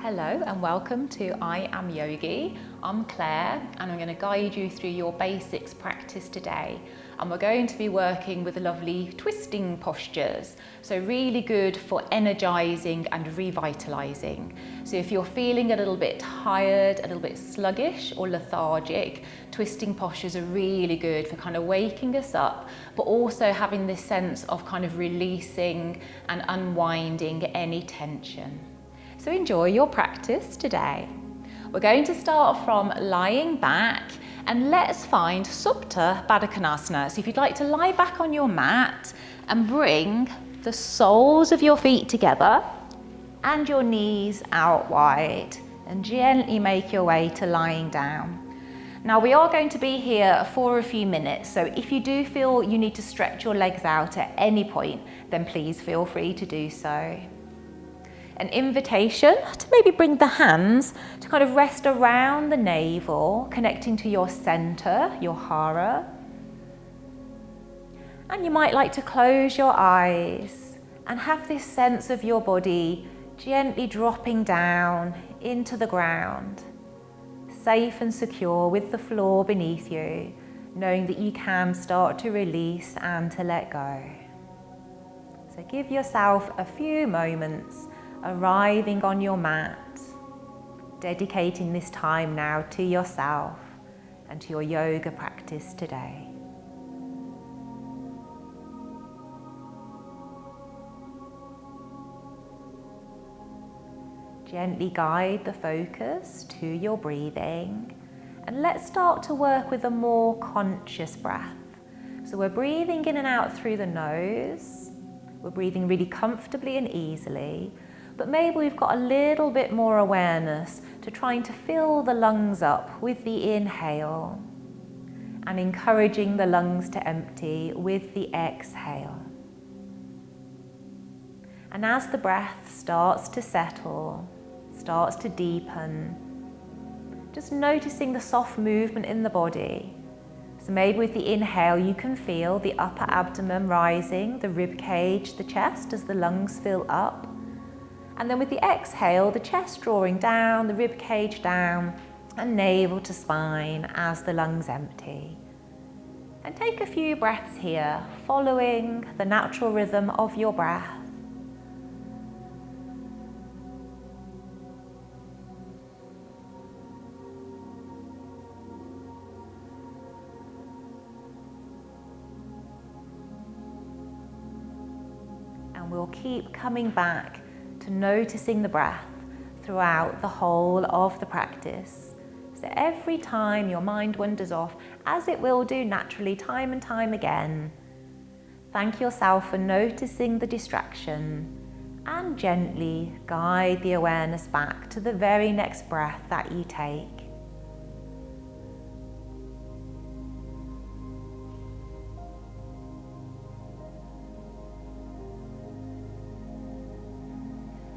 Hello and welcome to I Am Yogi. I'm Claire and I'm going to guide you through your basics practice today. And we're going to be working with lovely twisting postures. So really good for energizing and revitalizing. So if you're feeling a little bit tired, a little bit sluggish or lethargic, twisting postures are really good for kind of waking us up, but also having this sense of kind of releasing and unwinding any tension. So enjoy your practice today. We're going to start from lying back and let's find Supta Baddha Konasana. So if you'd like to lie back on your mat and bring the soles of your feet together and your knees out wide and gently make your way to lying down. Now we are going to be here for a few minutes, so if you do feel you need to stretch your legs out at any point, then please feel free to do so. An invitation to maybe bring the hands to kind of rest around the navel, connecting to your center, your hara. And you might like to close your eyes and have this sense of your body gently dropping down into the ground, safe and secure with the floor beneath you, knowing that you can start to release and to let go. So give yourself a few moments arriving on your mat, dedicating this time now to yourself and to your yoga practice today. Gently guide the focus to your breathing, and let's start to work with a more conscious breath. So we're breathing in and out through the nose, we're breathing really comfortably and easily, but maybe we've got a little bit more awareness to trying to fill the lungs up with the inhale and encouraging the lungs to empty with the exhale. And as the breath starts to settle, starts to deepen, just noticing the soft movement in the body. So maybe with the inhale you can feel the upper abdomen rising, the rib cage, the chest as the lungs fill up. And then with the exhale, the chest drawing down, the rib cage down, and navel to spine as the lungs empty. And take a few breaths here, following the natural rhythm of your breath. And we'll keep coming back to noticing the breath throughout the whole of the practice. So every time your mind wanders off, as it will do naturally time and time again, thank yourself for noticing the distraction and gently guide the awareness back to the very next breath that you take.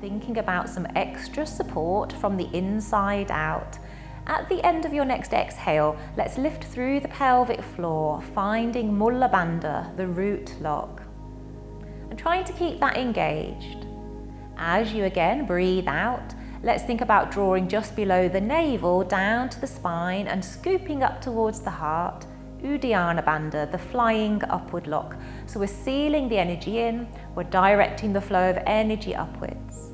Thinking about some extra support from the inside out. At the end of your next exhale, let's lift through the pelvic floor, finding Mula Bandha, the root lock, and trying to keep that engaged. As you again breathe out, let's think about drawing just below the navel down to the spine and scooping up towards the heart, Uddiyana Bandha, the flying upward lock. So we're sealing the energy in, we're directing the flow of energy upwards.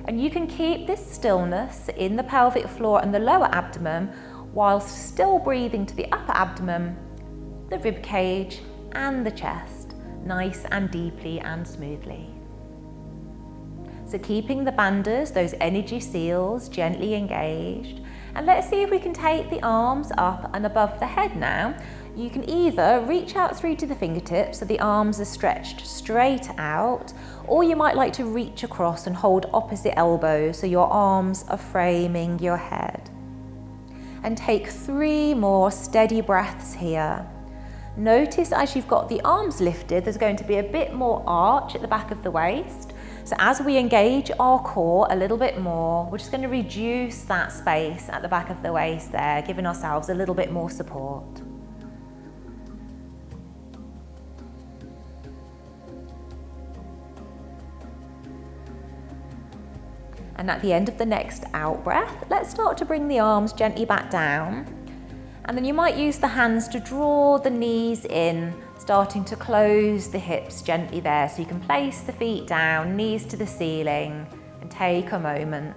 And you can keep this stillness in the pelvic floor and the lower abdomen whilst still breathing to the upper abdomen, the rib cage and the chest, nice and deeply and smoothly. So keeping the bandhas, those energy seals, gently engaged. And let's see if we can take the arms up and above the head now. You can either reach out through to the fingertips so the arms are stretched straight out, or you might like to reach across and hold opposite elbows so your arms are framing your head. And take 3 more steady breaths here. Notice as you've got the arms lifted, there's going to be a bit more arch at the back of the waist. So as we engage our core a little bit more, we're just going to reduce that space at the back of the waist there, giving ourselves a little bit more support. And at the end of the next out breath, let's start to bring the arms gently back down. And then you might use the hands to draw the knees in, starting to close the hips gently there. So you can place the feet down, knees to the ceiling, and take a moment.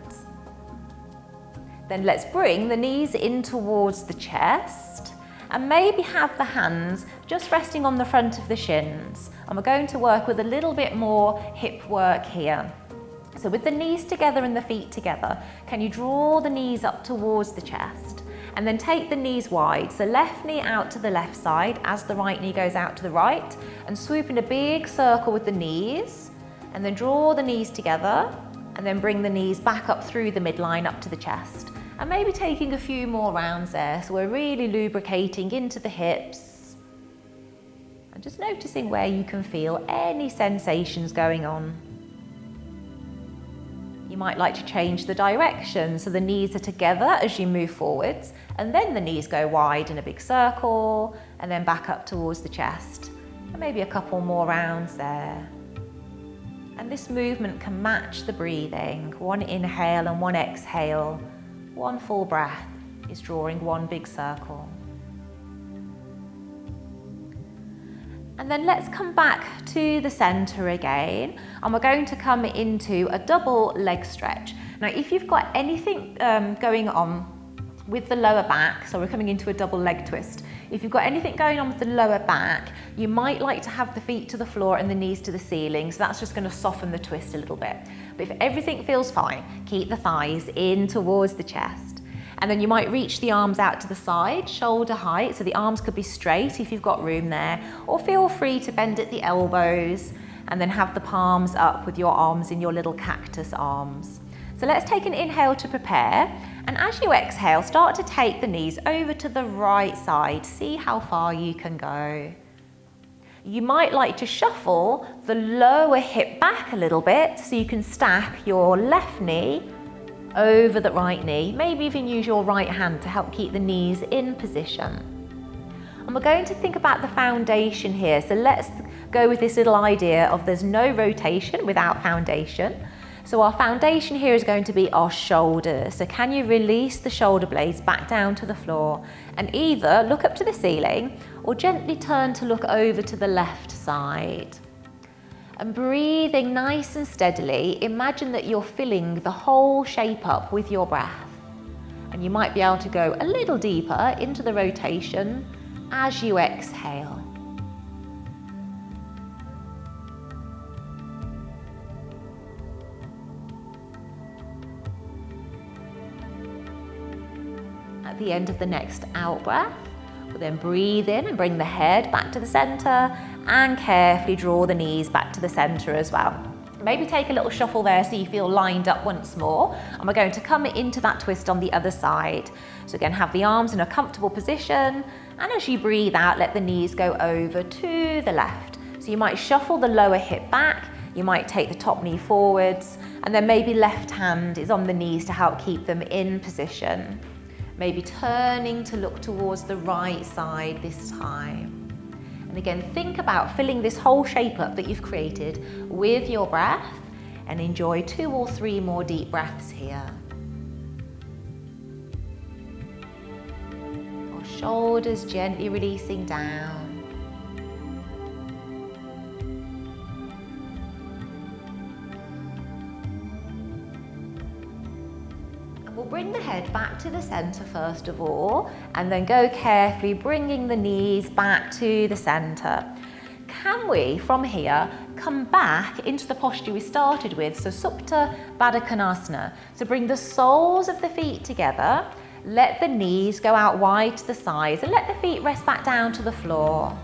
Then let's bring the knees in towards the chest and maybe have the hands just resting on the front of the shins. And we're going to work with a little bit more hip work here. So with the knees together and the feet together, can you draw the knees up towards the chest? And then take the knees wide, so left knee out to the left side as the right knee goes out to the right, and swoop in a big circle with the knees, and then draw the knees together, and then bring the knees back up through the midline up to the chest. And maybe taking a few more rounds there, so we're really lubricating into the hips. And just noticing where you can feel any sensations going on. You might like to change the direction, so the knees are together as you move forwards, and then the knees go wide in a big circle, and then back up towards the chest. And maybe a couple more rounds there. And this movement can match the breathing. One inhale and one exhale. One full breath is drawing one big circle. And then let's come back to the center again, and we're going to come into a double leg stretch. Now, if you've got anything going on with the lower back, so we're coming into a double leg twist. If you've got anything going on with the lower back, you might like to have the feet to the floor and the knees to the ceiling, so that's just going to soften the twist a little bit. But if everything feels fine, keep the thighs in towards the chest. And then you might reach the arms out to the side, shoulder height, so the arms could be straight if you've got room there, or feel free to bend at the elbows and then have the palms up with your arms in your little cactus arms. So let's take an inhale to prepare, and as you exhale, start to take the knees over to the right side. See how far you can go. You might like to shuffle the lower hip back a little bit so you can stack your left knee over the right knee, maybe even use your right hand to help keep the knees in position. And we're going to think about the foundation here, so let's go with this little idea of there's no rotation without foundation. So our foundation here is going to be our shoulders. So can you release the shoulder blades back down to the floor and either look up to the ceiling or gently turn to look over to the left side. And breathing nice and steadily, imagine that you're filling the whole shape up with your breath. And you might be able to go a little deeper into the rotation as you exhale. At the end of the next out breath, we'll then breathe in and bring the head back to the center and carefully draw the knees back to the center as well. Maybe take a little shuffle there so you feel lined up once more, and we're going to come into that twist on the other side. So again, have the arms in a comfortable position, and as you breathe out, let the knees go over to the left. So you might shuffle the lower hip back, you might take the top knee forwards, and then maybe left hand is on the knees to help keep them in position. Maybe turning to look towards the right side this time. And again, think about filling this whole shape up that you've created with your breath, and enjoy 2 or 3 more deep breaths here. Our shoulders gently releasing down. We'll bring the head back to the center first of all, and then go carefully bringing the knees back to the center. Can we, from here, come back into the posture we started with, so Supta Baddha Konasana. So bring the soles of the feet together, let the knees go out wide to the sides, and let the feet rest back down to the floor.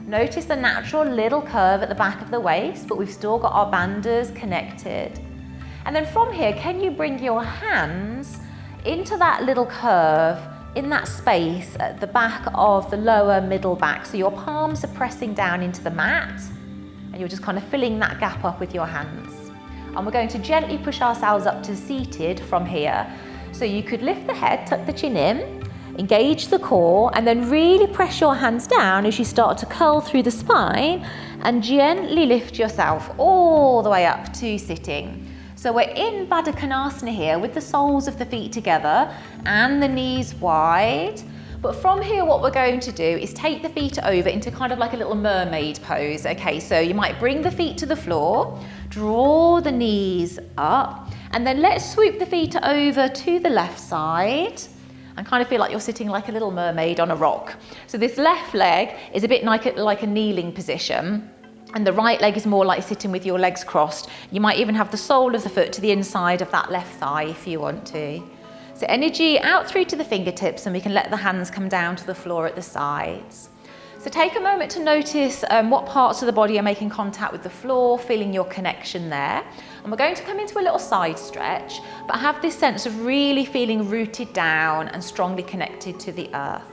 Notice the natural little curve at the back of the waist, but we've still got our bandhas connected. And then from here, can you bring your hands into that little curve in that space at the back of the lower middle back. So your palms are pressing down into the mat, and you're just kind of filling that gap up with your hands. And we're going to gently push ourselves up to seated from here. So you could lift the head, tuck the chin in, engage the core, and then really press your hands down as you start to curl through the spine, and gently lift yourself all the way up to sitting. So So we're in Baddha Konasana here with the soles of the feet together and the knees wide. But from here, what we're going to do is take the feet over into kind of like a little mermaid pose. Okay, so you might bring the feet to the floor, draw the knees up, and then let's swoop the feet over to the left side and kind of feel like you're sitting like a little mermaid on a rock. So this left leg is a bit like a kneeling position, and the right leg is more like sitting with your legs crossed. You might even have the sole of the foot to the inside of that left thigh if you want to. So energy out through to the fingertips, and we can let the hands come down to the floor at the sides. So take a moment to notice what parts of the body are making contact with the floor, feeling your connection there. And we're going to come into a little side stretch, but have this sense of really feeling rooted down and strongly connected to the earth.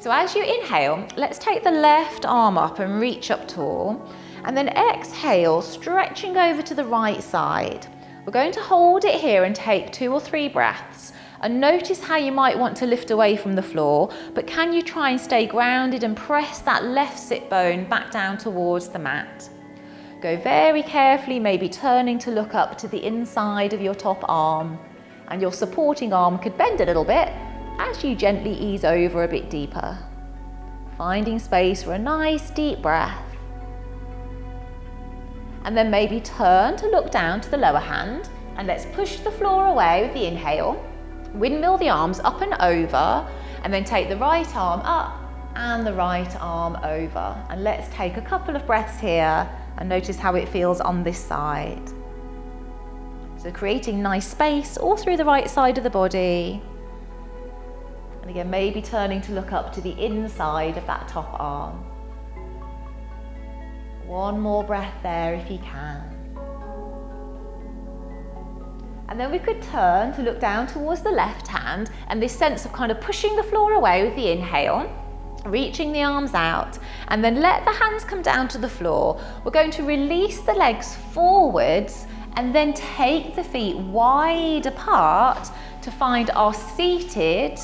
So as you inhale, let's take the left arm up and reach up tall. And then exhale, stretching over to the right side. We're going to hold it here and take 2 or 3 breaths. And notice how you might want to lift away from the floor, but can you try and stay grounded and press that left sit bone back down towards the mat. Go very carefully, maybe turning to look up to the inside of your top arm, and your supporting arm could bend a little bit as you gently ease over a bit deeper. Finding space for a nice deep breath. And then maybe turn to look down to the lower hand, and let's push the floor away with the inhale. Windmill the arms up and over, and then take the right arm up and the right arm over. And let's take a couple of breaths here and notice how it feels on this side. So creating nice space all through the right side of the body. And again, maybe turning to look up to the inside of that top arm. One more breath there if you can. And then we could turn to look down towards the left hand, and this sense of kind of pushing the floor away with the inhale, reaching the arms out, and then let the hands come down to the floor. We're going to release the legs forwards and then take the feet wide apart to find our seated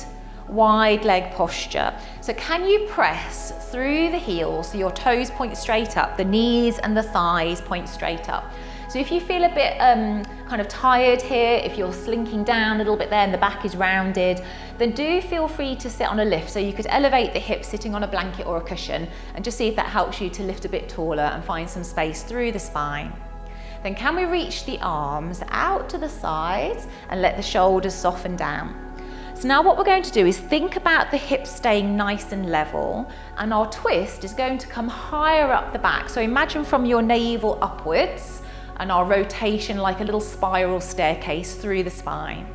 wide leg posture. So can you press through the heels so your toes point straight up, the knees and the thighs point straight up. So if you feel a bit kind of tired here, if you're slinking down a little bit there and the back is rounded, then do feel free to sit on a lift. So you could elevate the hips sitting on a blanket or a cushion, and just see if that helps you to lift a bit taller and find some space through the spine. Then can we reach the arms out to the sides and let the shoulders soften down. So now what we're going to do is think about the hips staying nice and level, and our twist is going to come higher up the back. So imagine from your navel upwards, and our rotation like a little spiral staircase through the spine.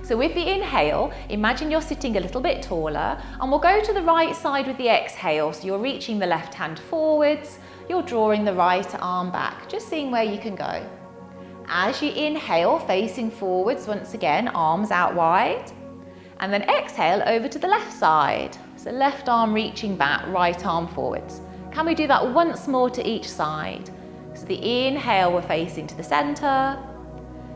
So with the inhale, imagine you're sitting a little bit taller, and we'll go to the right side with the exhale. So you're reaching the left hand forwards, you're drawing the right arm back, just seeing where you can go. As you inhale, facing forwards once again, arms out wide, and then exhale over to the left side. So left arm reaching back, right arm forwards. Can we do that once more to each side? So the inhale, we're facing to the center.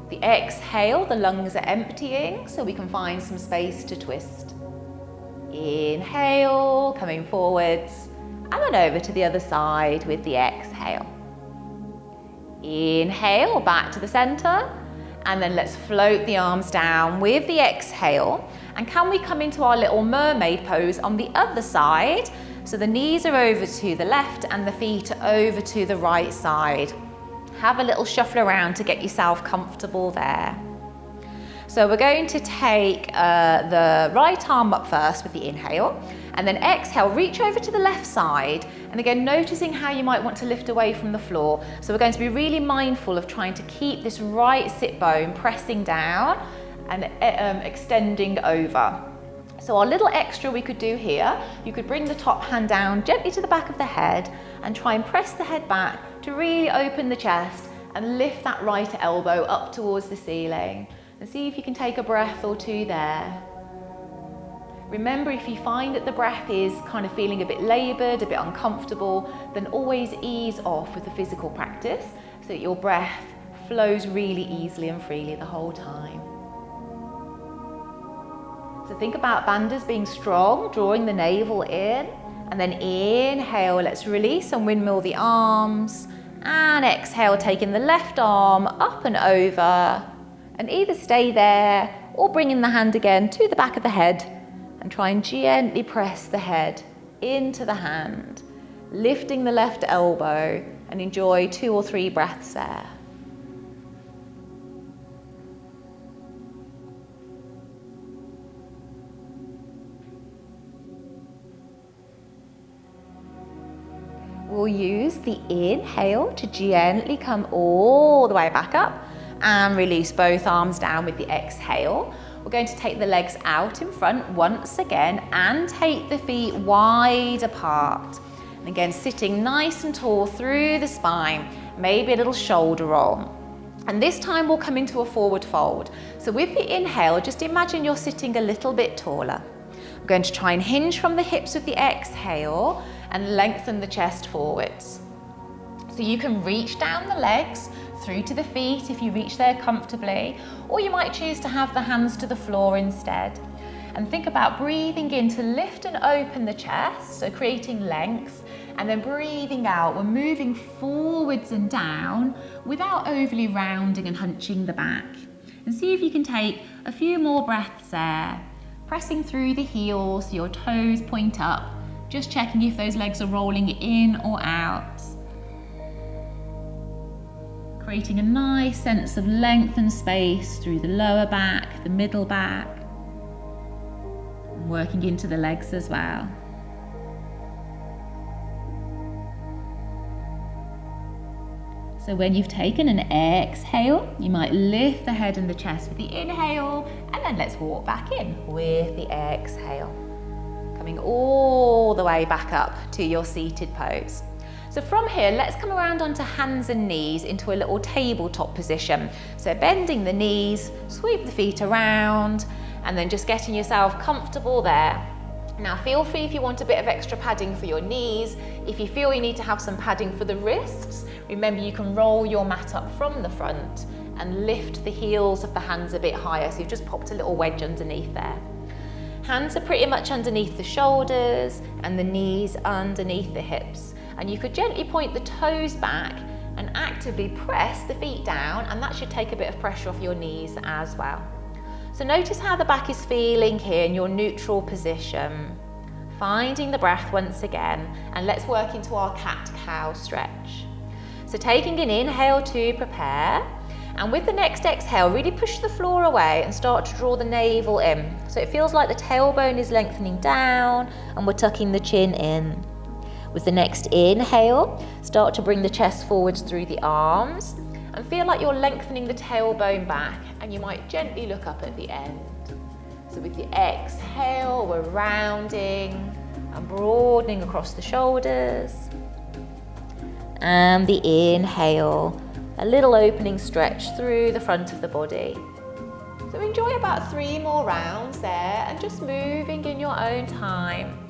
The exhale, the lungs are emptying, so we can find some space to twist. Inhale, coming forwards, and then over to the other side with the exhale. Inhale, back to the center, and then let's float the arms down with the exhale. And can we come into our little mermaid pose on the other side? So the knees are over to the left and the feet are over to the right side. Have a little shuffle around to get yourself comfortable there. So we're going to take the right arm up first with the inhale, and then exhale, reach over to the left side, and again noticing how you might want to lift away from the floor. So we're going to be really mindful of trying to keep this right sit bone pressing down and extending over. So our little extra we could do here, you could bring the top hand down gently to the back of the head and try and press the head back to really open the chest and lift that right elbow up towards the ceiling. And see if you can take a breath or two there. Remember, if you find that the breath is kind of feeling a bit laboured, a bit uncomfortable, then always ease off with the physical practice so that your breath flows really easily and freely the whole time. So think about bandhas being strong, drawing the navel in, and then inhale, let's release and windmill the arms, And exhale, taking the left arm up and over, and either stay there or bringing the hand again to the back of the head and try and gently press the head into the hand, lifting the left elbow, and enjoy 2 or 3 breaths there. We'll use the inhale to gently come all the way back up and release both arms down with the exhale. We're going to take the legs out in front once again and take the feet wide apart. And again, sitting nice and tall through the spine, maybe a little shoulder roll. And this time we'll come into a forward fold. So with the inhale, just imagine you're sitting a little bit taller. We're going to try and hinge from the hips with the exhale and lengthen the chest forwards. So you can reach down the legs through to the feet if you reach there comfortably, or you might choose to have the hands to the floor instead. And think about breathing in to lift and open the chest, so creating length, and then breathing out. We're moving forwards and down without overly rounding and hunching the back. And see if you can take a few more breaths there, pressing through the heels so your toes point up, just checking if those legs are rolling in or out. Creating a nice sense of length and space through the lower back, the middle back, and working into the legs as well. So when you've taken an exhale, you might lift the head and the chest with the inhale, and then let's walk back in with the exhale. Coming all the way back up to your seated pose. So from here, let's come around onto hands and knees into a little tabletop position. So bending the knees, sweep the feet around, and then just getting yourself comfortable there. Now feel free if you want a bit of extra padding for your knees. If you feel you need to have some padding for the wrists, remember you can roll your mat up from the front and lift the heels of the hands a bit higher. So you've just popped a little wedge underneath there. Hands are pretty much underneath the shoulders and the knees underneath the hips. And you could gently point the toes back and actively press the feet down, and that should take a bit of pressure off your knees as well. So notice how the back is feeling here in your neutral position. Finding the breath once again, and let's work into our cat-cow stretch. So taking an inhale to prepare, and with the next exhale, really push the floor away and start to draw the navel in. So it feels like the tailbone is lengthening down and we're tucking the chin in. With the next inhale, start to bring the chest forwards through the arms and feel like you're lengthening the tailbone back, and you might gently look up at the end. So with the exhale, we're rounding and broadening across the shoulders. And the inhale, a little opening stretch through the front of the body. So enjoy about 3 more rounds there and just moving in your own time.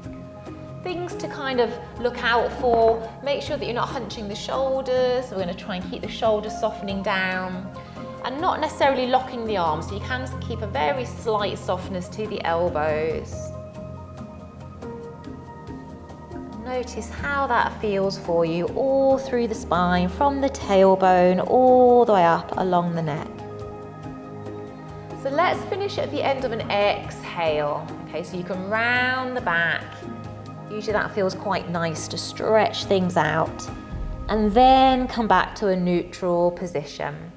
Things to kind of look out for, make sure that you're not hunching the shoulders. We're going to try and keep the shoulders softening down and not necessarily locking the arms, so you can keep a very slight softness to the elbows. Notice how that feels for you all through the spine, from the tailbone all the way up along the neck. So let's finish at the end of an exhale. Okay, so you can round the back. Usually that feels quite nice to stretch things out, and then come back to a neutral position.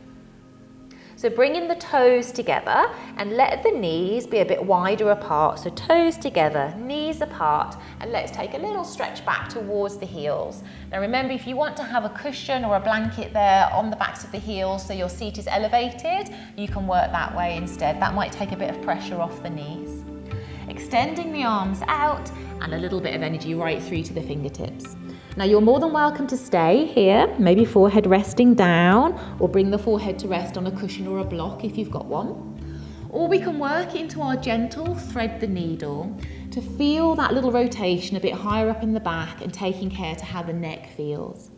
So bringing the toes together and let the knees be a bit wider apart. So toes together, knees apart, and let's take a little stretch back towards the heels. Now remember, if you want to have a cushion or a blanket there on the backs of the heels so your seat is elevated, you can work that way instead. That might take a bit of pressure off the knees. Extending the arms out and a little bit of energy right through to the fingertips. Now you're more than welcome to stay here, maybe forehead resting down, or bring the forehead to rest on a cushion or a block if you've got one. Or we can work into our gentle thread the needle to feel that little rotation a bit higher up in the back and taking care to how the neck feels.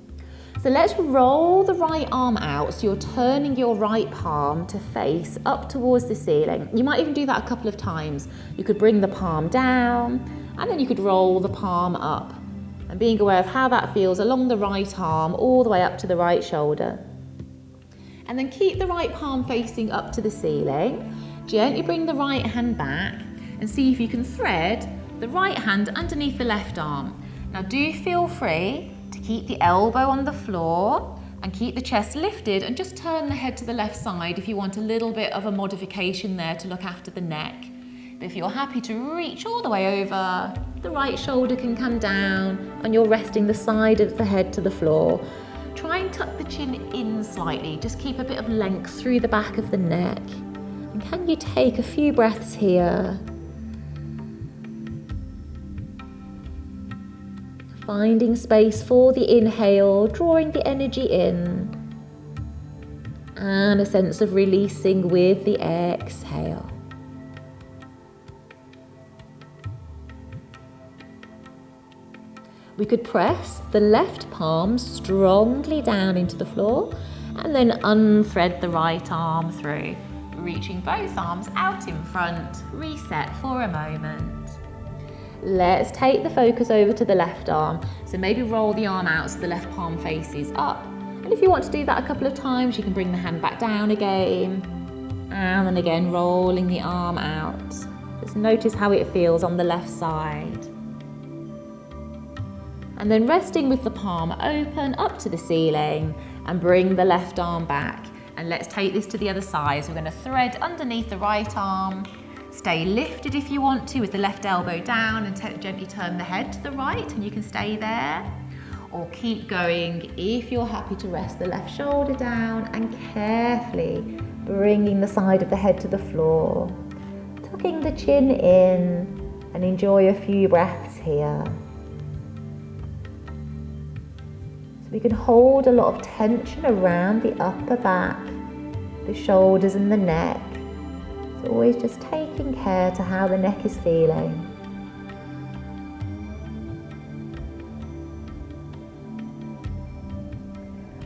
So let's roll the right arm out, so you're turning your right palm to face up towards the ceiling. You might even do that a couple of times. You could bring the palm down, and then you could roll the palm up. and being aware of how that feels along the right arm all the way up to the right shoulder. And then keep the right palm facing up to the ceiling. Gently bring the right hand back and see if you can thread the right hand underneath the left arm. Now do feel free to keep the elbow on the floor and keep the chest lifted, and just turn the head to the left side if you want a little bit of a modification there to look after the neck. But if you're happy to reach all the way over, the right shoulder can come down and you're resting the side of the head to the floor. Try and tuck the chin in slightly, just keep a bit of length through the back of the neck. And can you take a few breaths here? Finding space for the inhale, drawing the energy in, and a sense of releasing with the exhale. We could press the left palm strongly down into the floor and then unthread the right arm through, reaching both arms out in front. Reset for a moment. Let's take the focus over to the left arm. So maybe roll the arm out so the left palm faces up. And if you want to do that a couple of times, you can bring the hand back down again. And then again, rolling the arm out. Just notice how it feels on the left side. And then resting with the palm open up to the ceiling and bring the left arm back. And let's take this to the other side. So we're going to thread underneath the right arm. Stay lifted if you want to with the left elbow down, and gently turn the head to the right, and you can stay there. Or keep going if you're happy to rest the left shoulder down and carefully bringing the side of the head to the floor. Tucking the chin in and enjoy a few breaths here. So we can hold a lot of tension around the upper back, the shoulders and the neck. So always just taking care to how the neck is feeling.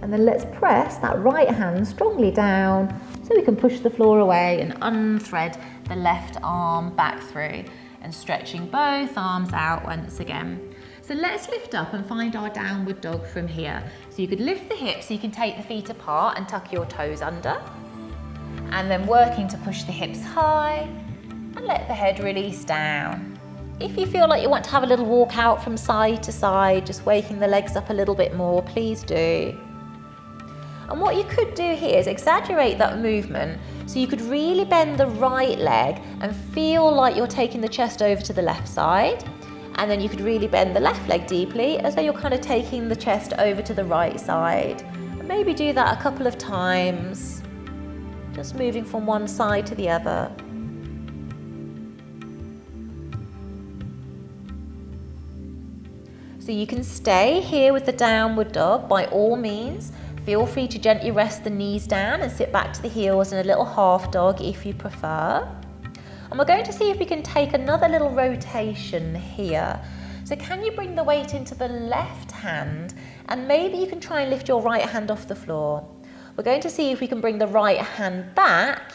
And then let's press that right hand strongly down so we can push the floor away and unthread the left arm back through, and stretching both arms out once again. So let's lift up and find our downward dog from here. So you could lift the hips, so you can take the feet apart and tuck your toes under. And then working to push the hips high and let the head release down. If you feel like you want to have a little walk out from side to side, just waking the legs up a little bit more, please do. And what you could do here is exaggerate that movement, so you could really bend the right leg and feel like you're taking the chest over to the left side. And then you could really bend the left leg deeply as though you're kind of taking the chest over to the right side. And maybe do that a couple of times. Just moving from one side to the other. So you can stay here with the downward dog by all means. Feel free to gently rest the knees down and sit back to the heels in a little half dog if you prefer. And we're going to see if we can take another little rotation here. So can you bring the weight into the left hand, and maybe you can try and lift your right hand off the floor. We're going to see if we can bring the right hand back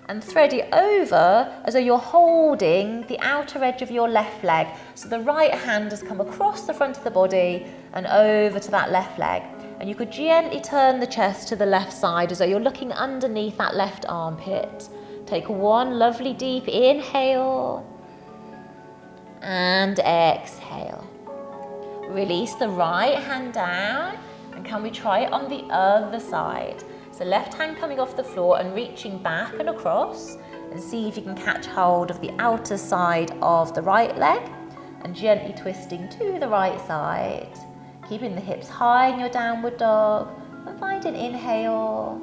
and thread it over as though you're holding the outer edge of your left leg. So the right hand has come across the front of the body and over to that left leg. And you could gently turn the chest to the left side as though you're looking underneath that left armpit. Take one lovely deep inhale and exhale. Release the right hand down. And can we try it on the other side? So left hand coming off the floor and reaching back and across, and see if you can catch hold of the outer side of the right leg and gently twisting to the right side. Keeping the hips high in your downward dog, and find an inhale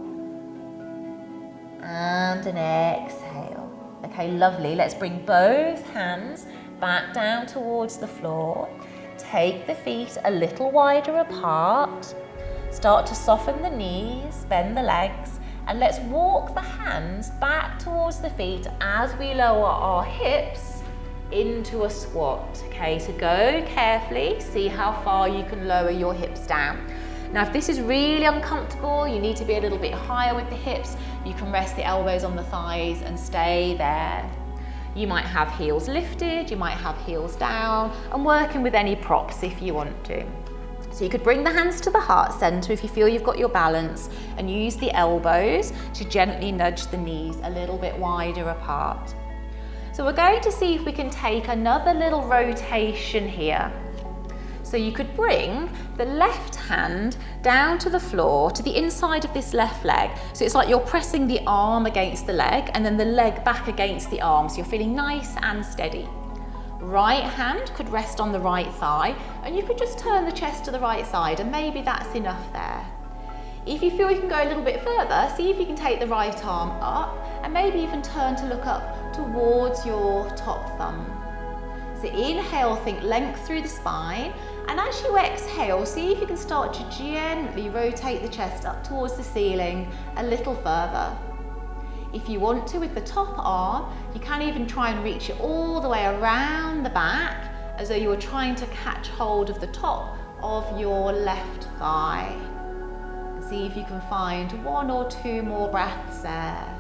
and an exhale. Okay, lovely. Let's bring both hands back down towards the floor. Take the feet a little wider apart. Start to soften the knees, bend the legs, and let's walk the hands back towards the feet as we lower our hips into a squat. Okay, so go carefully, see how far you can lower your hips down. Now, if this is really uncomfortable, you need to be a little bit higher with the hips, you can rest the elbows on the thighs and stay there. You might have heels lifted, you might have heels down, and working with any props if you want to. So you could bring the hands to the heart center if you feel you've got your balance, and use the elbows to gently nudge the knees a little bit wider apart. So we're going to see if we can take another little rotation here. So you could bring the left hand down to the floor, to the inside of this left leg. So it's like you're pressing the arm against the leg and then the leg back against the arm. So you're feeling nice and steady. Right hand could rest on the right thigh, and you could just turn the chest to the right side, and maybe that's enough there. If you feel you can go a little bit further, see if you can take the right arm up and maybe even turn to look up towards your top thumb. So inhale, think length through the spine, and as you exhale, see if you can start to gently rotate the chest up towards the ceiling a little further. If you want to, with the top arm, you can even try and reach it all the way around the back, as though you were trying to catch hold of the top of your left thigh. See if you can find 1 or 2 more breaths there.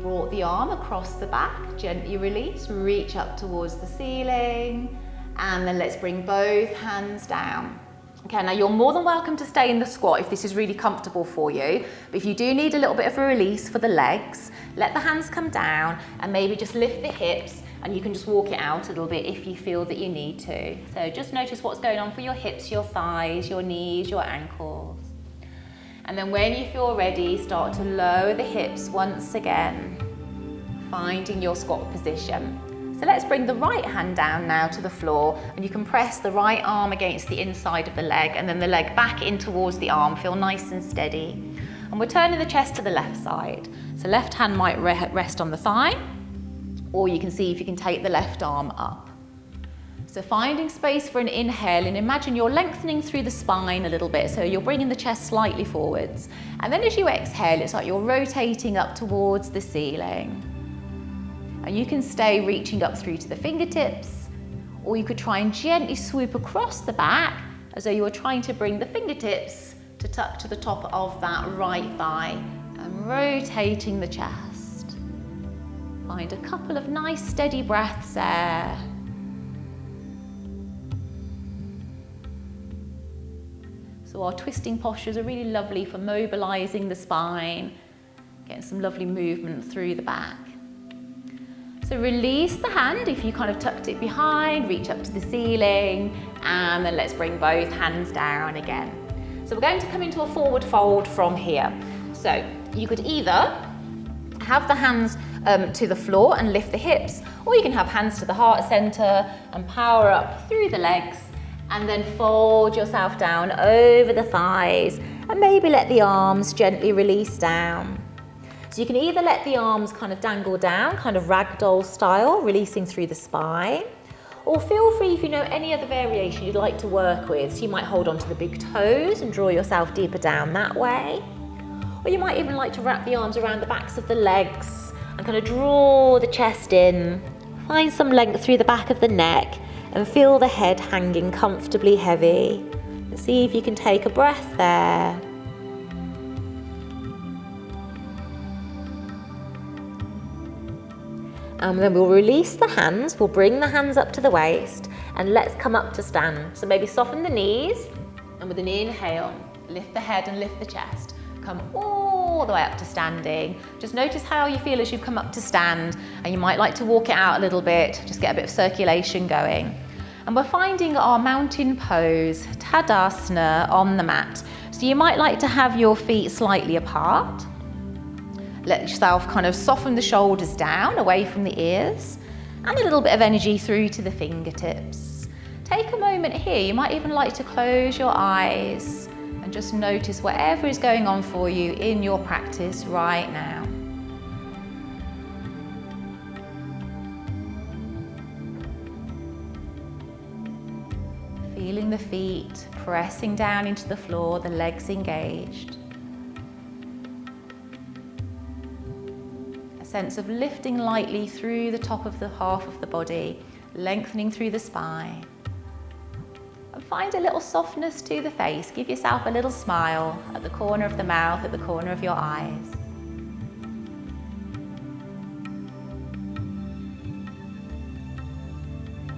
Brought the arm across the back, gently release, reach up towards the ceiling, and then let's bring both hands down. Okay, now you're more than welcome to stay in the squat if this is really comfortable for you, but if you do need a little bit of a release for the legs, let the hands come down and maybe just lift the hips, and you can just walk it out a little bit if you feel that you need to. So just notice what's going on for your hips, your thighs, your knees, your ankles. And then when you feel ready, start to lower the hips once again, finding your squat position. So let's bring the right hand down now to the floor, and you can press the right arm against the inside of the leg and then the leg back in towards the arm. Feel nice and steady. And we're turning the chest to the left side. So left hand might rest on the thigh, or you can see if you can take the left arm up. So finding space for an inhale, and imagine you're lengthening through the spine a little bit, so you're bringing the chest slightly forwards. And then as you exhale, it's like you're rotating up towards the ceiling. And you can stay reaching up through to the fingertips, or you could try and gently swoop across the back as though you were trying to bring the fingertips to tuck to the top of that right thigh, and rotating the chest. Find a couple of nice steady breaths there. So our twisting postures are really lovely for mobilizing the spine, getting some lovely movement through the back. So release the hand if you kind of tucked it behind, reach up to the ceiling, and then let's bring both hands down again. So we're going to come into a forward fold from here. So you could either have the hands to the floor and lift the hips, or you can have hands to the heart center and power up through the legs, and then fold yourself down over the thighs, and maybe let the arms gently release down. So you can either let the arms kind of dangle down, kind of ragdoll style, releasing through the spine, or feel free if you know any other variation you'd like to work with. So you might hold onto the big toes and draw yourself deeper down that way. Or you might even like to wrap the arms around the backs of the legs and kind of draw the chest in. Find some length through the back of the neck and feel the head hanging comfortably heavy. See if you can take a breath there. And then we'll release the hands, we'll bring the hands up to the waist, and let's come up to stand. So maybe soften the knees, and with an inhale, lift the head and lift the chest. Come all the way up to standing. Just notice how you feel as you come up to stand, and you might like to walk it out a little bit, just get a bit of circulation going. And we're finding our mountain pose, Tadasana, on the mat. So you might like to have your feet slightly apart. Let yourself kind of soften the shoulders down, away from the ears, and a little bit of energy through to the fingertips. Take a moment here, you might even like to close your eyes and just notice whatever is going on for you in your practice right now. Feeling the feet pressing down into the floor, the legs engaged. A sense of lifting lightly through the top of the half of the body, lengthening through the spine. And find a little softness to the face. Give yourself a little smile at the corner of the mouth, at the corner of your eyes.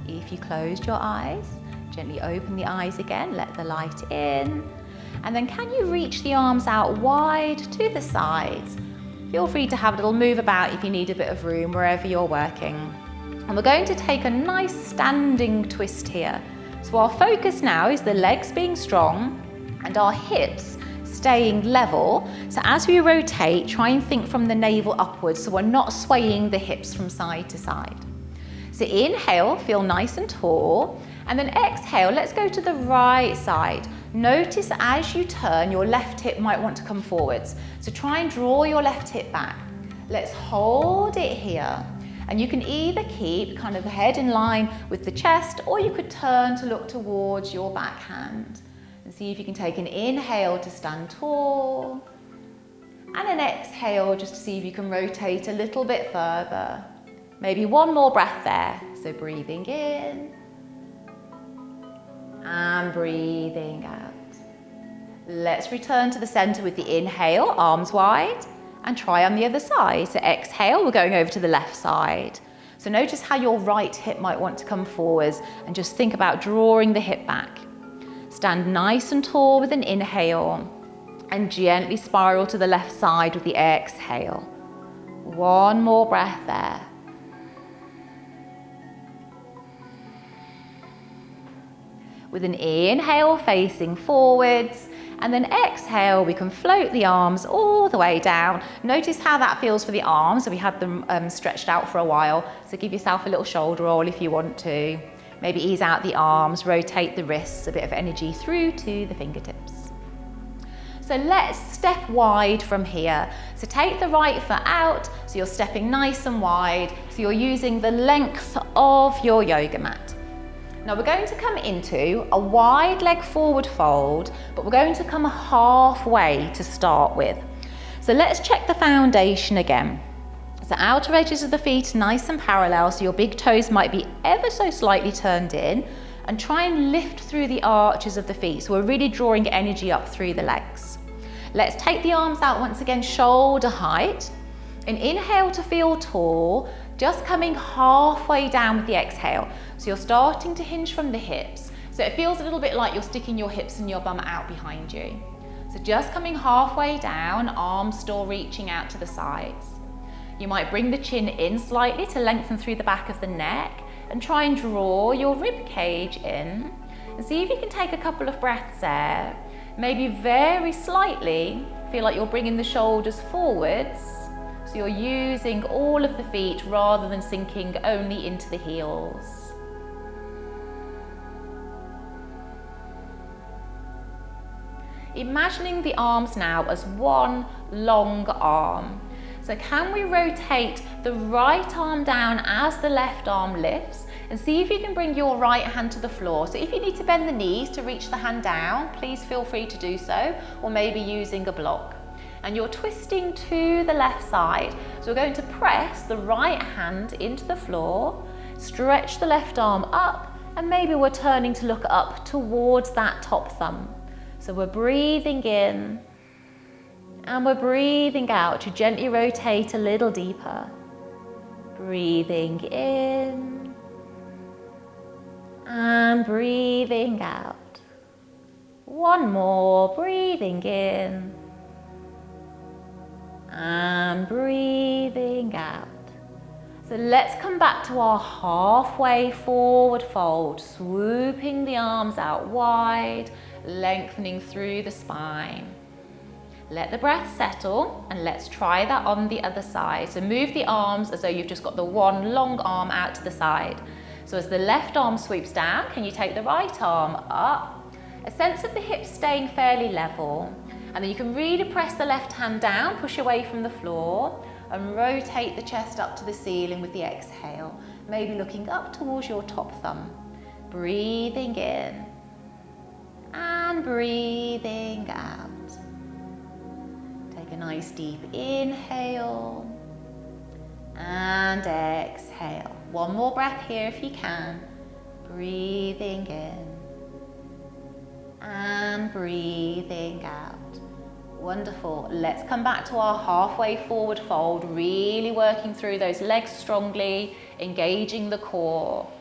If you closed your eyes, gently open the eyes again, let the light in. And then can you reach the arms out wide to the sides? Feel free to have a little move about if you need a bit of room wherever you're working. And we're going to take a nice standing twist here. So our focus now is the legs being strong and our hips staying level. So as we rotate, try and think from the navel upwards so we're not swaying the hips from side to side. So inhale, feel nice and tall, and then exhale, let's go to the right side. Notice as you turn, your left hip might want to come forwards. So try and draw your left hip back. Let's hold it here. And you can either keep kind of the head in line with the chest, or you could turn to look towards your backhand. And see if you can take an inhale to stand tall, and an exhale just to see if you can rotate a little bit further. Maybe one more breath there. So breathing in and breathing out. Let's return to the center with the inhale, arms wide, and try on the other side. So exhale, we're going over to the left side. So notice how your right hip might want to come forwards, and just think about drawing the hip back. Stand nice and tall with an inhale, and gently spiral to the left side with the exhale. One more breath there. With an inhale, facing forwards, and then exhale, we can float the arms all the way down. Notice how that feels for the arms. So we had them stretched out for a while. So give yourself a little shoulder roll if you want to. Maybe ease out the arms, rotate the wrists, a bit of energy through to the fingertips. So let's step wide from here. So take the right foot out, so you're stepping nice and wide. So you're using the length of your yoga mat. Now we're going to come into a wide leg forward fold, but we're going to come halfway to start with. So let's check the foundation again. So outer edges of the feet nice and parallel, so your big toes might be ever so slightly turned in, and try and lift through the arches of the feet. So we're really drawing energy up through the legs. Let's take the arms out once again, shoulder height, and inhale to feel tall, just coming halfway down with the exhale. So you're starting to hinge from the hips. So it feels a little bit like you're sticking your hips and your bum out behind you. So just coming halfway down, arms still reaching out to the sides. You might bring the chin in slightly to lengthen through the back of the neck, and try and draw your rib cage in. And see if you can take a couple of breaths there. Maybe very slightly, feel like you're bringing the shoulders forwards. So you're using all of the feet rather than sinking only into the heels. Imagining the arms now as one long arm. So can we rotate the right arm down as the left arm lifts, and see if you can bring your right hand to the floor. So if you need to bend the knees to reach the hand down, please feel free to do so, or maybe using a block. And you're twisting to the left side. So we're going to press the right hand into the floor, stretch the left arm up, and maybe we're turning to look up towards that top thumb. So we're breathing in, and we're breathing out to gently rotate a little deeper. Breathing in, and breathing out. One more, breathing in, and breathing out. So let's come back to our halfway forward fold, swooping the arms out wide, lengthening through the spine. Let the breath settle, and let's try that on the other side. So move the arms as though you've just got the one long arm out to the side. So as the left arm sweeps down, can you take the right arm up? A sense of the hips staying fairly level. And then you can really press the left hand down, push away from the floor, and rotate the chest up to the ceiling with the exhale. Maybe looking up towards your top thumb. Breathing in, and breathing out. Take a nice deep inhale, and exhale. One more breath here if you can. Breathing in, and breathing out. Wonderful. Let's come back to our halfway forward fold, really working through those legs strongly, engaging the core.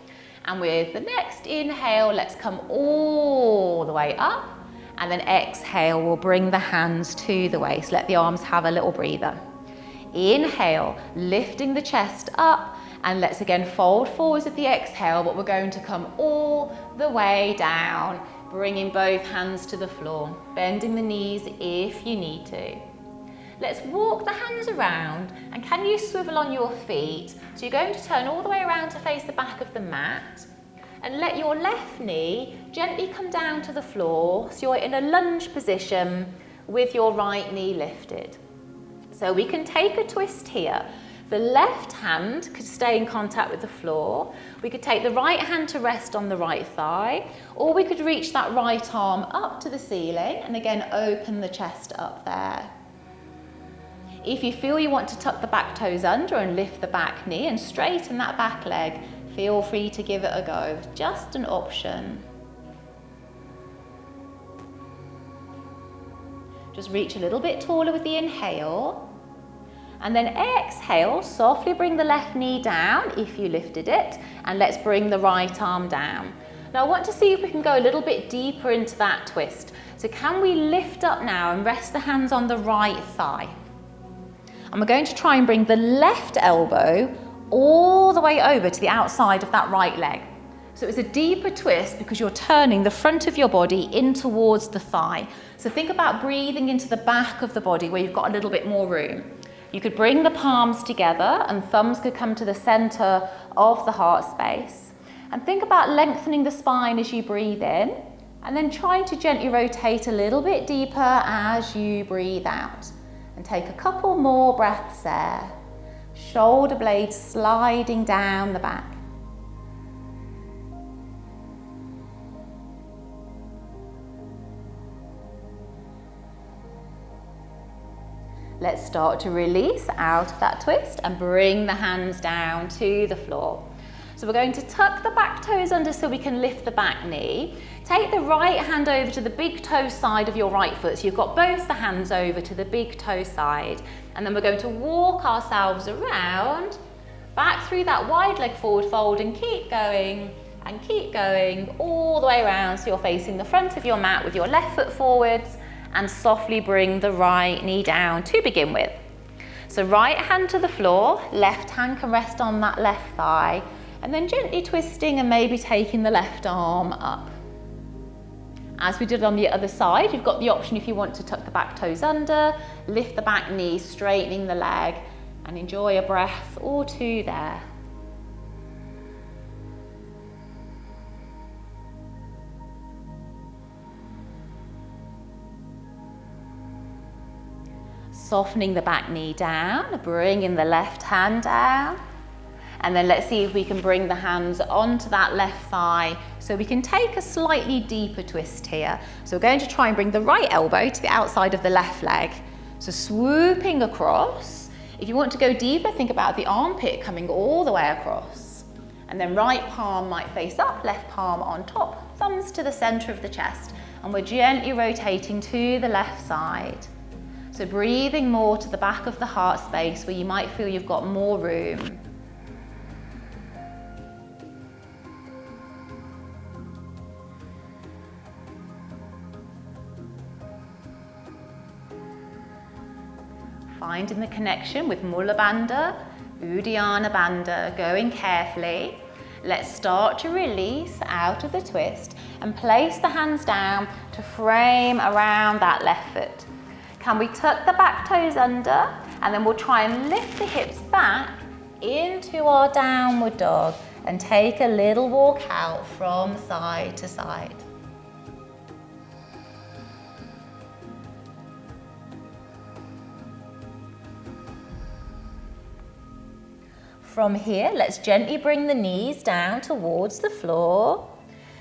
And with the next inhale, let's come all the way up. And then exhale, we'll bring the hands to the waist. Let the arms have a little breather. Inhale, lifting the chest up. And let's again fold forwards at the exhale, but we're going to come all the way down, bringing both hands to the floor, bending the knees if you need to. Let's walk the hands around, and can you swivel on your feet? So you're going to turn all the way around to face the back of the mat, and let your left knee gently come down to the floor, so you're in a lunge position with your right knee lifted. So we can take a twist here. The left hand could stay in contact with the floor. We could take the right hand to rest on the right thigh, or we could reach that right arm up to the ceiling and again open the chest up there. If you feel you want to tuck the back toes under and lift the back knee and straighten that back leg, feel free to give it a go. Just an option. Just reach a little bit taller with the inhale. And then exhale, softly bring the left knee down if you lifted it, and let's bring the right arm down. Now I want to see if we can go a little bit deeper into that twist. So can we lift up now and rest the hands on the right thigh? And we're going to try and bring the left elbow all the way over to the outside of that right leg. So it's a deeper twist because you're turning the front of your body in towards the thigh. So think about breathing into the back of the body where you've got a little bit more room. You could bring the palms together and thumbs could come to the center of the heart space. And think about lengthening the spine as you breathe in, and then trying to gently rotate a little bit deeper as you breathe out. And take a couple more breaths there. Shoulder blades sliding down the back. Let's start to release out of that twist and bring the hands down to the floor. So we're going to tuck the back toes under so we can lift the back knee. Take the right hand over to the big toe side of your right foot. So you've got both the hands over to the big toe side. And then we're going to walk ourselves around, back through that wide leg forward fold, and keep going all the way around. So you're facing the front of your mat with your left foot forwards, and softly bring the right knee down to begin with. So right hand to the floor, left hand can rest on that left thigh, and then gently twisting and maybe taking the left arm up. As we did on the other side, you've got the option if you want to tuck the back toes under, lift the back knee, straightening the leg, and enjoy a breath or two there. Softening the back knee down, bringing the left hand down. And then let's see if we can bring the hands onto that left thigh so we can take a slightly deeper twist here. So we're going to try and bring the right elbow to the outside of the left leg. So swooping across. If you want to go deeper, think about the armpit coming all the way across. And then right palm might face up, left palm on top, thumbs to the center of the chest. And we're gently rotating to the left side. So breathing more to the back of the heart space where you might feel you've got more room. Finding the connection with Mula Bandha, Uddiyana Bandha, going carefully. Let's start to release out of the twist and place the hands down to frame around that left foot. Can we tuck the back toes under, and then we'll try and lift the hips back into our downward dog and take a little walk out from side to side. From here, let's gently bring the knees down towards the floor.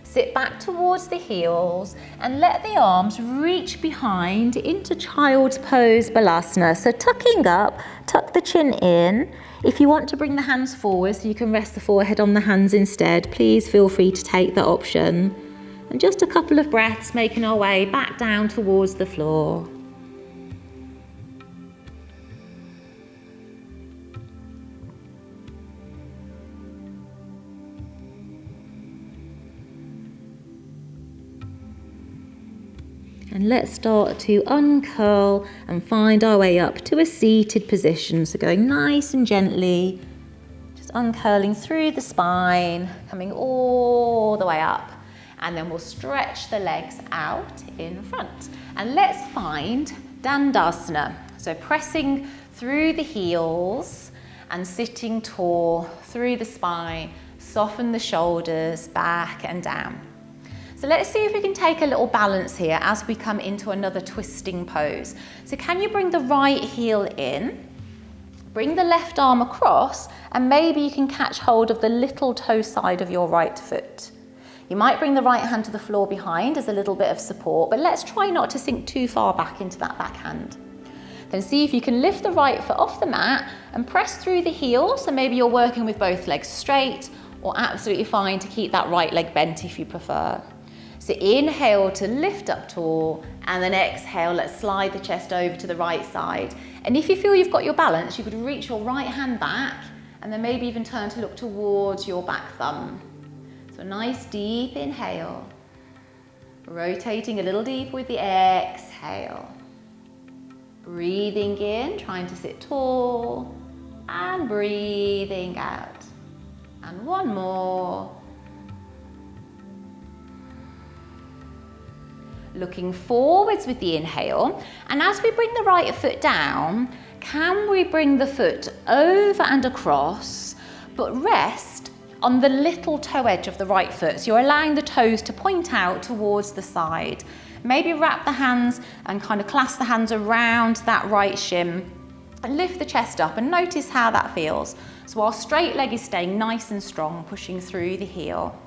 Sit back towards the heels and let the arms reach behind into Child's Pose Balasana. So tucking up, tuck the chin in. If you want to bring the hands forward so you can rest the forehead on the hands instead, please feel free to take that option. And just a couple of breaths, making our way back down towards the floor. And let's start to uncurl and find our way up to a seated position. So going nice and gently, just uncurling through the spine, coming all the way up. And then we'll stretch the legs out in front. And let's find Dandasana. So pressing through the heels and sitting tall through the spine, soften the shoulders back and down. So let's see if we can take a little balance here as we come into another twisting pose. So can you bring the right heel in, bring the left arm across, and maybe you can catch hold of the little toe side of your right foot. You might bring the right hand to the floor behind as a little bit of support, but let's try not to sink too far back into that back hand. Then see if you can lift the right foot off the mat and press through the heel. So maybe you're working with both legs straight, or absolutely fine to keep that right leg bent if you prefer. So inhale to lift up tall, and then exhale, let's slide the chest over to the right side. And if you feel you've got your balance, you could reach your right hand back, and then maybe even turn to look towards your back thumb. So a nice deep inhale, rotating a little deeper with the exhale. Breathing in, trying to sit tall, and breathing out. And one more. Looking forwards with the inhale, and as we bring the right foot down, can we bring the foot over and across, but rest on the little toe edge of the right foot. So you're allowing the toes to point out towards the side. Maybe wrap the hands and kind of clasp the hands around that right shin and lift the chest up, and notice how that feels. So our straight leg is staying nice and strong, pushing through the heel.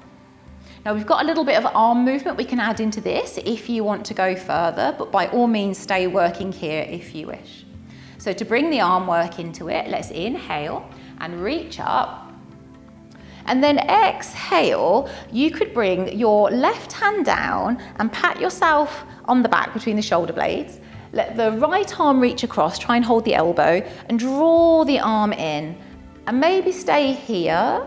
Now we've got a little bit of arm movement we can add into this if you want to go further, but by all means stay working here if you wish. So to bring the arm work into it, let's inhale and reach up. And then exhale, you could bring your left hand down and pat yourself on the back between the shoulder blades. Let the right arm reach across, try and hold the elbow and draw the arm in. And maybe stay here.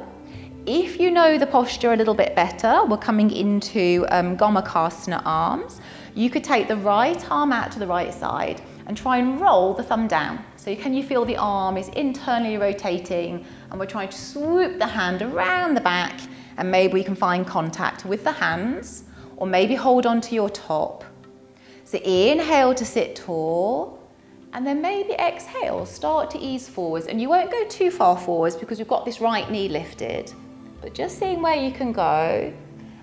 If you know the posture a little bit better, we're coming into Gomukhasana arms. You could take the right arm out to the right side and try and roll the thumb down. So can you feel the arm is internally rotating, and we're trying to swoop the hand around the back, and maybe we can find contact with the hands, or maybe hold on to your top. So inhale to sit tall, and then maybe exhale, start to ease forwards, and you won't go too far forwards because we've got this right knee lifted. But just seeing where you can go,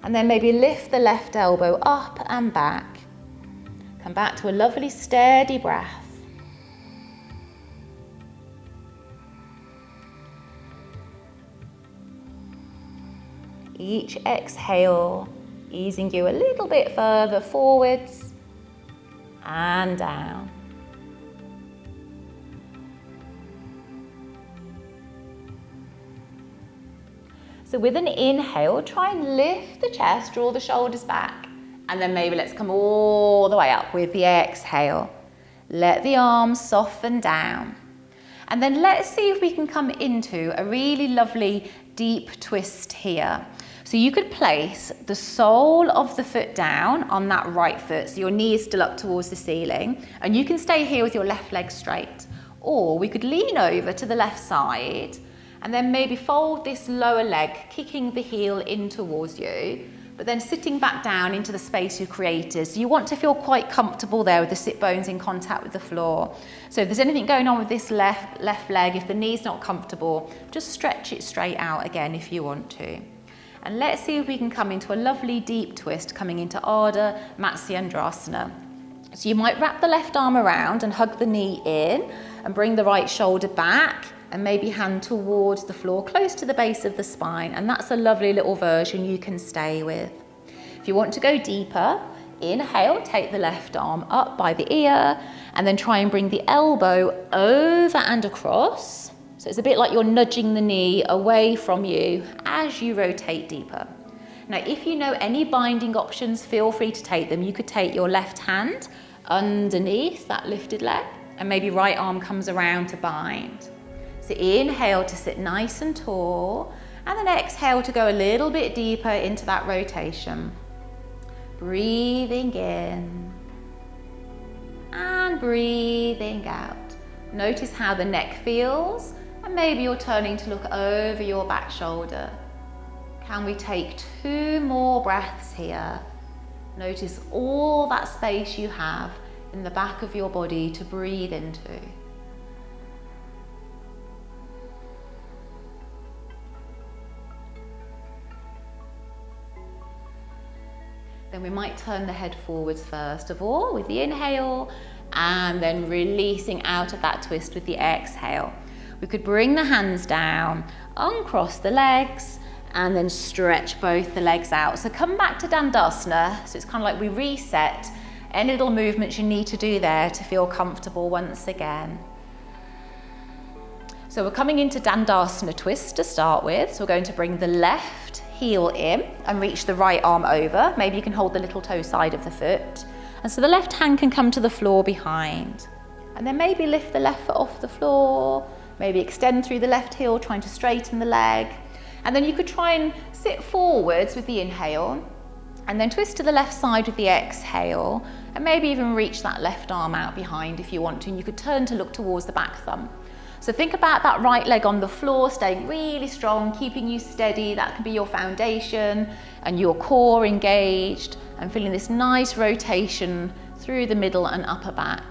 and then maybe lift the left elbow up and back. Come back to a lovely steady breath. Each exhale, easing you a little bit further forwards and down. So with an inhale, try and lift the chest, draw the shoulders back, and then maybe let's come all the way up with the exhale. Let the arms soften down. And then let's see if we can come into a really lovely deep twist here. So you could place the sole of the foot down on that right foot, so your knee is still up towards the ceiling, and you can stay here with your left leg straight. Or we could lean over to the left side, and then maybe fold this lower leg, kicking the heel in towards you, but then sitting back down into the space you created. So you want to feel quite comfortable there with the sit bones in contact with the floor. So if there's anything going on with this left leg, if the knee's not comfortable, just stretch it straight out again if you want to. And let's see if we can come into a lovely deep twist, coming into Ardha Matsyendrasana. So you might wrap the left arm around and hug the knee in, and bring the right shoulder back, and maybe hand towards the floor, close to the base of the spine. And that's a lovely little version you can stay with. If you want to go deeper, inhale, take the left arm up by the ear, and then try and bring the elbow over and across. So it's a bit like you're nudging the knee away from you as you rotate deeper. Now, if you know any binding options, feel free to take them. You could take your left hand underneath that lifted leg, and maybe right arm comes around to bind. So inhale to sit nice and tall, and then exhale to go a little bit deeper into that rotation. Breathing in and breathing out. Notice how the neck feels, and maybe you're turning to look over your back shoulder. Can we take 2 more breaths here? Notice all that space you have in the back of your body to breathe into. Then we might turn the head forwards first of all with the inhale, and then releasing out of that twist with the exhale. We could bring the hands down, uncross the legs, and then stretch both the legs out. So come back to Dandasana. So it's kind of like we reset any little movements you need to do there to feel comfortable once again. So we're coming into Dandasana twist to start with. So we're going to bring the left heel in and reach the right arm over. Maybe you can hold the little toe side of the foot. And so the left hand can come to the floor behind. And then maybe lift the left foot off the floor. Maybe extend through the left heel, trying to straighten the leg. And then you could try and sit forwards with the inhale, and then twist to the left side with the exhale, and maybe even reach that left arm out behind if you want to, and you could turn to look towards the back thumb. So think about that right leg on the floor, staying really strong, keeping you steady. That can be your foundation and your core engaged, and feeling this nice rotation through the middle and upper back.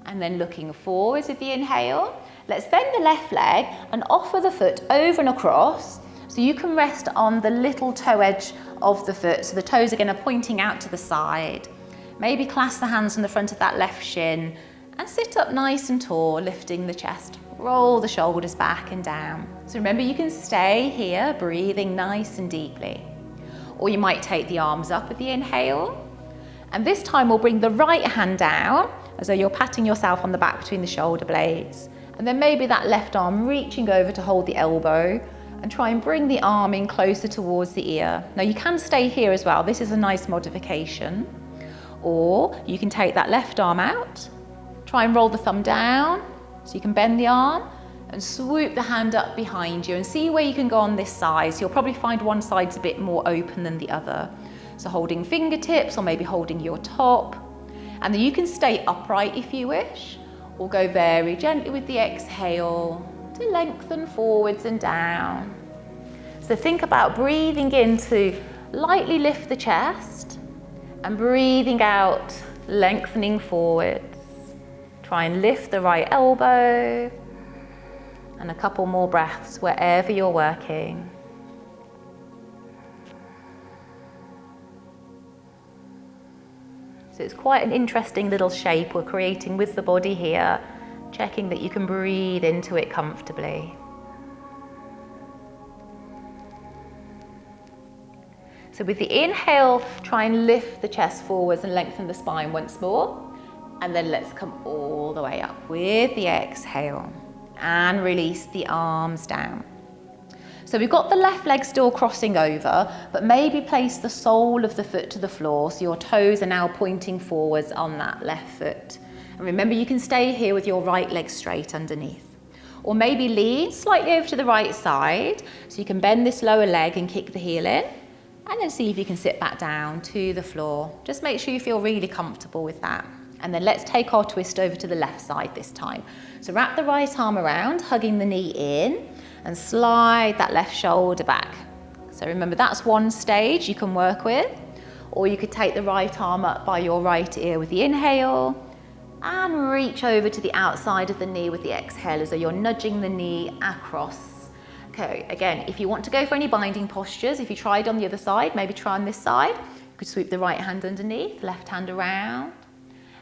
And then looking forwards with the inhale, let's bend the left leg and offer the foot over and across, so you can rest on the little toe edge of the foot. So the toes again are pointing out to the side. Maybe clasp the hands on the front of that left shin and sit up nice and tall, lifting the chest. Roll the shoulders back and down. So remember, you can stay here, breathing nice and deeply. Or you might take the arms up with the inhale. And this time we'll bring the right hand down, as though you're patting yourself on the back between the shoulder blades. And then maybe that left arm reaching over to hold the elbow, and try and bring the arm in closer towards the ear. Now you can stay here as well. This is a nice modification. Or you can take that left arm out, try and roll the thumb down, so you can bend the arm, and swoop the hand up behind you, and see where you can go on this side. So you'll probably find one side's a bit more open than the other. So holding fingertips, or maybe holding your top. And then you can stay upright if you wish, or go very gently with the exhale to lengthen forwards and down. So think about breathing in to lightly lift the chest, and breathing out, lengthening forwards. Try and lift the right elbow, and a couple more breaths wherever you're working. So it's quite an interesting little shape we're creating with the body here, checking that you can breathe into it comfortably. So with the inhale, try and lift the chest forwards and lengthen the spine once more. And then let's come all the way up with the exhale and release the arms down. So we've got the left leg still crossing over, but maybe place the sole of the foot to the floor, so your toes are now pointing forwards on that left foot. And remember, you can stay here with your right leg straight underneath. Or maybe lean slightly over to the right side, so you can bend this lower leg and kick the heel in, and then see if you can sit back down to the floor. Just make sure you feel really comfortable with that. And then let's take our twist over to the left side this time. So wrap the right arm around, hugging the knee in, and slide that left shoulder back. So remember, that's one stage you can work with. Or you could take the right arm up by your right ear with the inhale, and reach over to the outside of the knee with the exhale, as though you're nudging the knee across. Okay, again, if you want to go for any binding postures, if you tried on the other side, maybe try on this side. You could sweep the right hand underneath, left hand around,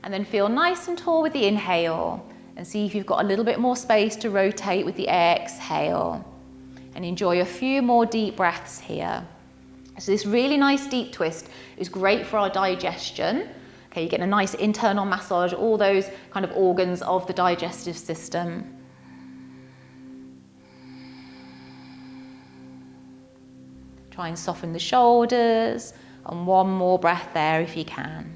and then feel nice and tall with the inhale, and see if you've got a little bit more space to rotate with the exhale. And enjoy a few more deep breaths here. So this really nice deep twist is great for our digestion. Okay, you get a nice internal massage, all those kind of organs of the digestive system. Try and soften the shoulders, and one more breath there if you can.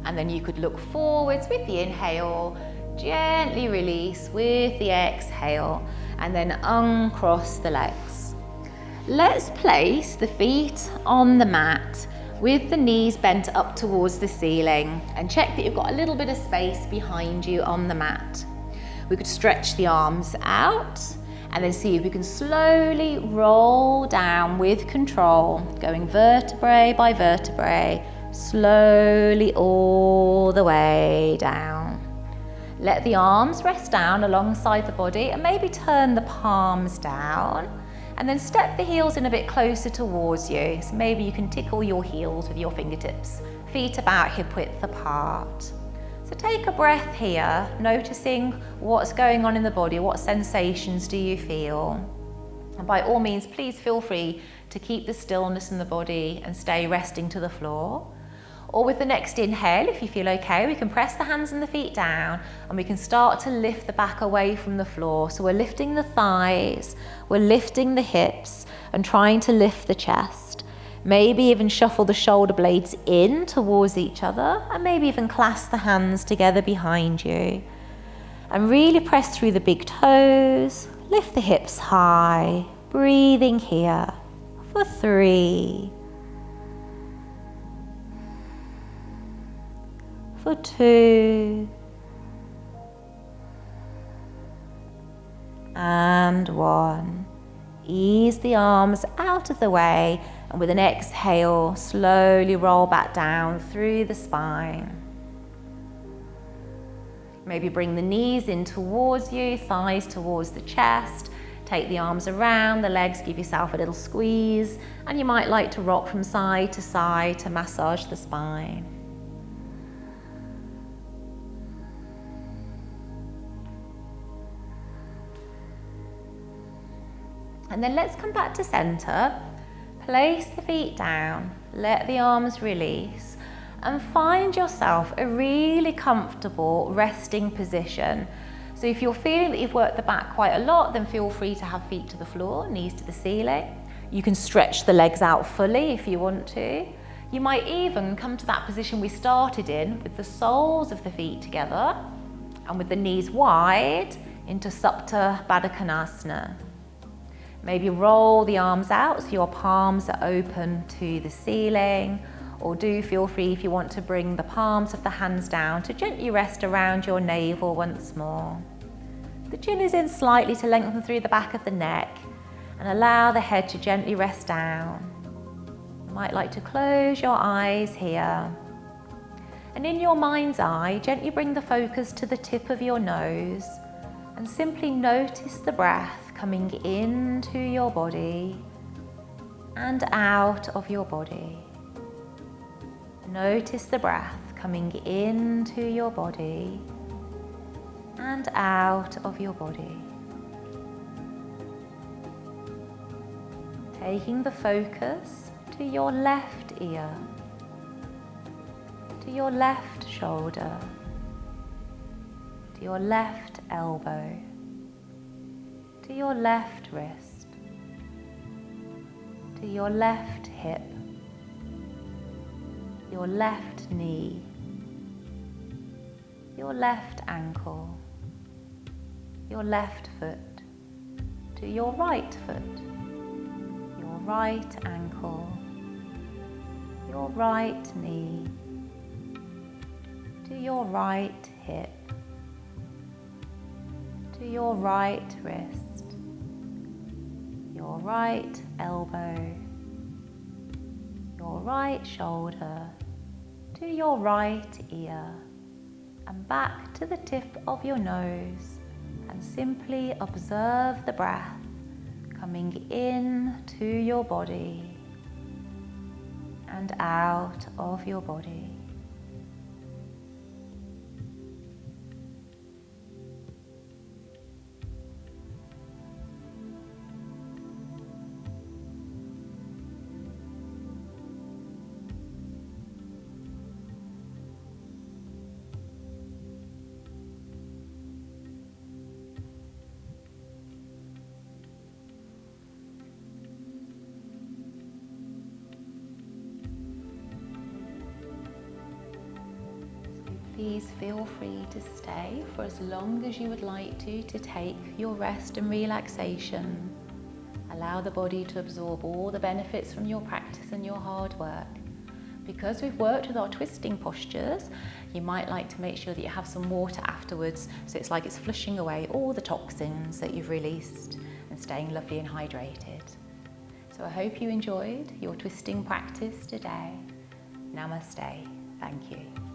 And then you could look forwards with the inhale, gently release with the exhale, and then uncross the legs. Let's place the feet on the mat with the knees bent up towards the ceiling, and check that you've got a little bit of space behind you on the mat. We could stretch the arms out and then see if we can slowly roll down with control, going vertebrae by vertebrae, slowly all the way down. Let the arms rest down alongside the body and maybe turn the palms down, and then step the heels in a bit closer towards you. So maybe you can tickle your heels with your fingertips, feet about hip width apart. So take a breath here, noticing what's going on in the body, what sensations do you feel? And by all means, please feel free to keep the stillness in the body and stay resting to the floor. Or with the next inhale, if you feel okay, we can press the hands and the feet down and we can start to lift the back away from the floor. So we're lifting the thighs, we're lifting the hips and trying to lift the chest. Maybe even shuffle the shoulder blades in towards each other, and maybe even clasp the hands together behind you. And really press through the big toes, lift the hips high, breathing here for 3, for 2, and 1. Ease the arms out of the way, and with an exhale, slowly roll back down through the spine. Maybe bring the knees in towards you, thighs towards the chest. Take the arms around the legs, give yourself a little squeeze, and you might like to rock from side to massage the spine. And then let's come back to center. Place the feet down, let the arms release, and find yourself a really comfortable resting position. So if you're feeling that you've worked the back quite a lot, then feel free to have feet to the floor, knees to the ceiling. You can stretch the legs out fully if you want to. You might even come to that position we started in with the soles of the feet together and with the knees wide into Supta Baddha Konasana. Maybe roll the arms out so your palms are open to the ceiling, or do feel free if you want to bring the palms of the hands down to gently rest around your navel once more. The chin is in slightly to lengthen through the back of the neck and allow the head to gently rest down. You might like to close your eyes here. And in your mind's eye, gently bring the focus to the tip of your nose and simply notice the breath coming into your body and out of your body. Notice the breath coming into your body and out of your body. Taking the focus to your left ear, to your left shoulder, to your left elbow, to your left wrist, to your left hip, your left knee, your left ankle, your left foot, to your right foot, your right ankle, your right knee, to your right hip, to your right wrist, your right elbow, your right shoulder, to your right ear, and back to the tip of your nose, and simply observe the breath coming in to your body and out of your body. please feel free to stay for as long as you would like to take your rest and relaxation. Allow the body to absorb all the benefits from your practice and your hard work. Because we've worked with our twisting postures, you might like to make sure that you have some water afterwards, so it's like it's flushing away all the toxins that you've released and staying lovely and hydrated. So I hope you enjoyed your twisting practice today. Namaste. Thank you.